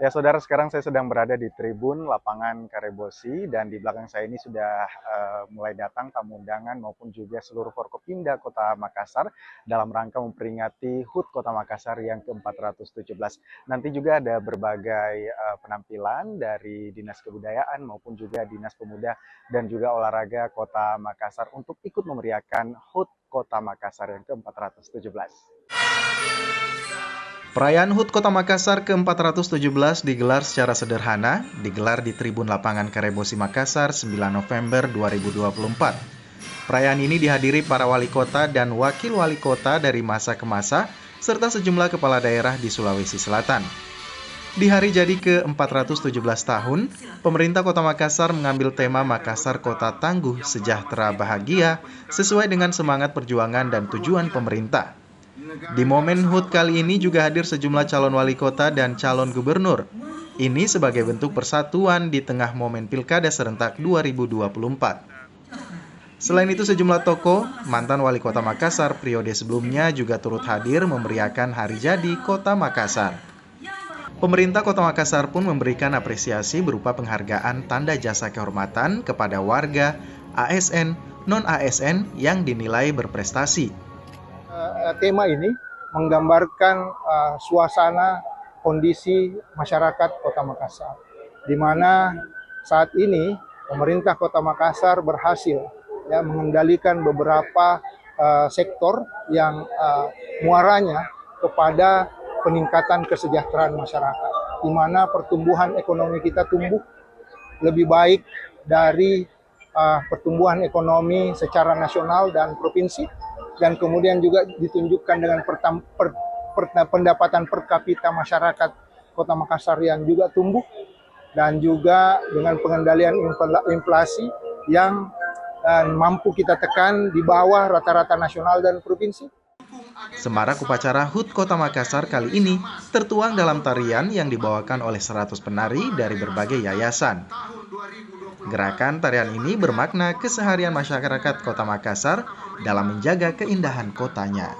Ya, saudara, sekarang saya sedang berada di tribun lapangan Karebosi dan di belakang saya ini sudah mulai datang tamu undangan maupun juga seluruh Forkopimda Kota Makassar dalam rangka memperingati HUT Kota Makassar yang ke-417. Nanti juga ada berbagai penampilan dari Dinas Kebudayaan maupun juga Dinas Pemuda dan juga Olahraga Kota Makassar untuk ikut memeriahkan HUT Kota Makassar yang ke-417. Perayaan HUT Kota Makassar ke-417 digelar secara sederhana, digelar di Tribun Lapangan Karebosi Makassar 9 November 2024. Perayaan ini dihadiri para wali kota dan wakil wali kota dari masa ke masa, serta sejumlah kepala daerah di Sulawesi Selatan. Di hari jadi ke-417 tahun, pemerintah Kota Makassar mengambil tema Makassar Kota Tangguh Sejahtera Bahagia sesuai dengan semangat perjuangan dan tujuan pemerintah. Di momen HUT kali ini juga hadir sejumlah calon wali kota dan calon gubernur. Ini sebagai bentuk persatuan di tengah momen Pilkada serentak 2024. Selain itu sejumlah tokoh, mantan wali kota Makassar periode sebelumnya juga turut hadir memeriahkan hari jadi Kota Makassar. Pemerintah Kota Makassar pun memberikan apresiasi berupa penghargaan tanda jasa kehormatan kepada warga, ASN, non-ASN yang dinilai berprestasi. Tema ini menggambarkan suasana kondisi masyarakat Kota Makassar, di mana saat ini pemerintah Kota Makassar berhasil mengendalikan beberapa sektor yang muaranya kepada peningkatan kesejahteraan masyarakat, di mana pertumbuhan ekonomi kita tumbuh lebih baik dari pertumbuhan ekonomi secara nasional dan provinsi, dan kemudian juga ditunjukkan dengan pendapatan per kapita masyarakat Kota Makassar yang juga tumbuh, dan juga dengan pengendalian inflasi yang mampu kita tekan di bawah rata-rata nasional dan provinsi. Semarak upacara HUT Kota Makassar kali ini tertuang dalam tarian yang dibawakan oleh 100 penari dari berbagai yayasan. Gerakan tarian ini bermakna keseharian masyarakat Kota Makassar dalam menjaga keindahan kotanya.